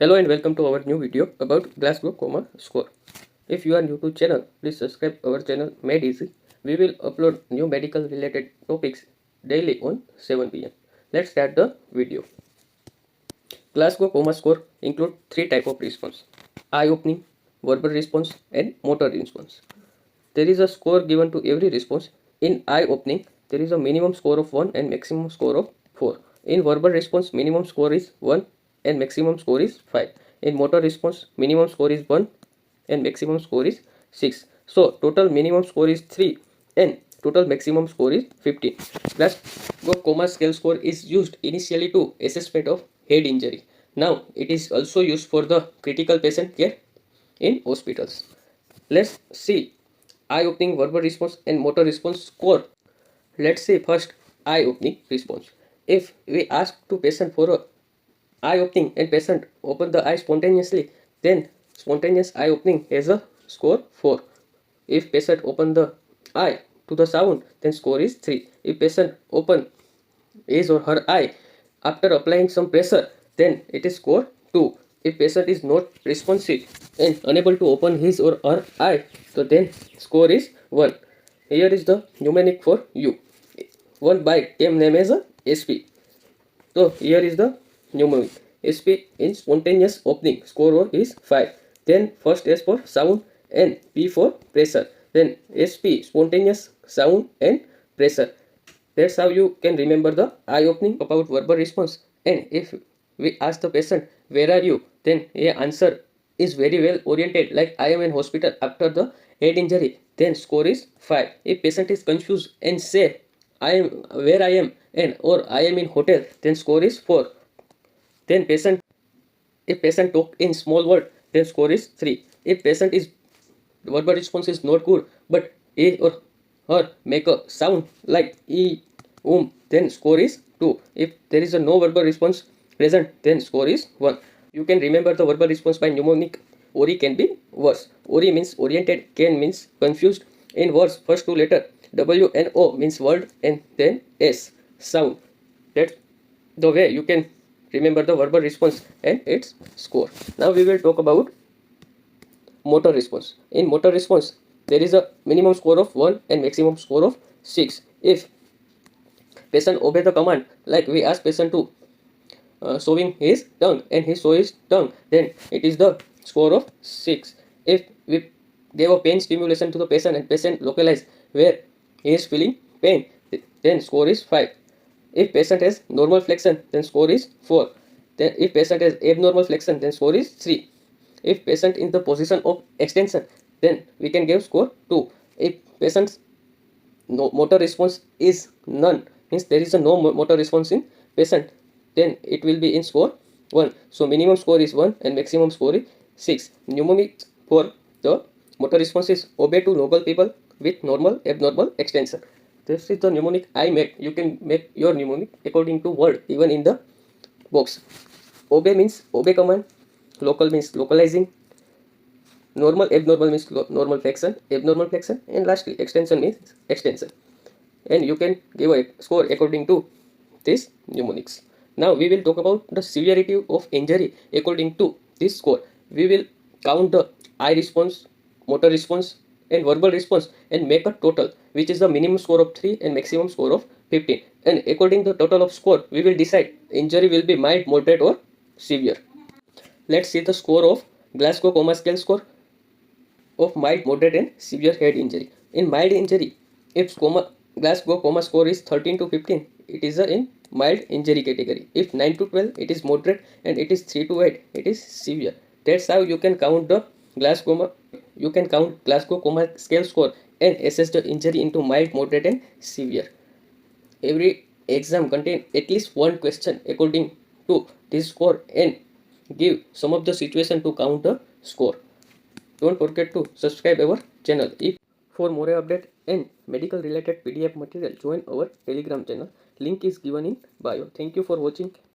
Hello and welcome to our new video about Glasgow Coma score. If you are new to channel, please subscribe our channel MedEasy. We will upload new medical related topics daily on 7 pm. Let's start the video. Glasgow Coma score include three types of response: eye-opening, verbal response, and motor response. There is a score given to every response. In eye-opening, there is a minimum score of 1 and maximum score of 4. In verbal response, minimum score is 1 and maximum score is 5. In motor response, minimum score is 1 and maximum score is 6. So, total minimum score is 3 and total maximum score is 15. Glasgow Coma scale score is used initially to assessment of head injury. Now, it is also used for the critical patient care in hospitals. Let's see eye-opening, verbal response and motor response score. Let's see first eye-opening response. If we ask to patient for a eye-opening and patient open the eye spontaneously, then spontaneous eye-opening has a score 4. If patient open the eye to the sound, then score is 3. If patient open his or her eye after applying some pressure, then it is score 2. If patient is not responsive and unable to open his or her eye, so then score is 1. Here is the mnemonic for you. One bite came name as a SP. So here is the mnemonic. SP in spontaneous opening, score is 5. Then first S for sound and P for pressure. Then SP spontaneous sound and pressure. That's how you can remember the eye opening about verbal response. And if we ask the patient, where are you? Then a answer is very well oriented, like I am in hospital after the head injury. Then score is 5. If patient is confused and say I am where I am and or I am in hotel, then score is 4. Then if patient talk in small word, then score is 3. If patient is verbal response is not good, but he or her make a sound like e, then score is 2. If there is a no verbal response present, then score is 1. You can remember the verbal response by mnemonic. Ori can be worse. Ori means oriented, can means confused. In words, first two letter W and O means word and then S sound. That's the way you can remember the verbal response and its score. Now we will talk about motor response. In motor response, there is a minimum score of 1 and maximum score of 6. If patient obey the command, like we ask patient to showing his tongue and he show his tongue, then it is the score of 6. If we give a pain stimulation to the patient and patient localize where he is feeling pain, then score is 5. If patient has normal flexion, then score is 4. Then if patient has abnormal flexion, then score is 3. If patient in the position of extension, then we can give score 2. If patient's motor response is none, means there is a no motor response in patient, then it will be in score 1. So minimum score is 1 and maximum score is 6. Mnemonic for the motor response is obey to normal people with normal abnormal extension. This is the mnemonic I made. You can make your mnemonic according to word even in the box. Obey means obey command. Local means localizing. Normal abnormal means normal flexion, abnormal flexion, and lastly extension means extension. And you can give a score according to this mnemonics. Now we will talk about the severity of injury according to this score. We will count the eye response, motor response and verbal response and make a total, which is the minimum score of 3 and maximum score of 15. And according to the total of score, we will decide injury will be mild, moderate or severe. Let's see the score of Glasgow Coma scale score of mild, moderate and severe head injury. In mild injury, if Glasgow Coma score is 13 to 15, it is in mild injury category. If 9 to 12, it is moderate, and it is 3 to 8, it is severe. That's how you can count the Glasgow Coma scale score and assess the injury into mild, moderate and severe. Every exam contain at least one question according to this score and give some of the situation to count the score. Don't forget to subscribe our channel. If for more update and medical related PDF material, join our Telegram channel. Link is given in bio. Thank you for watching.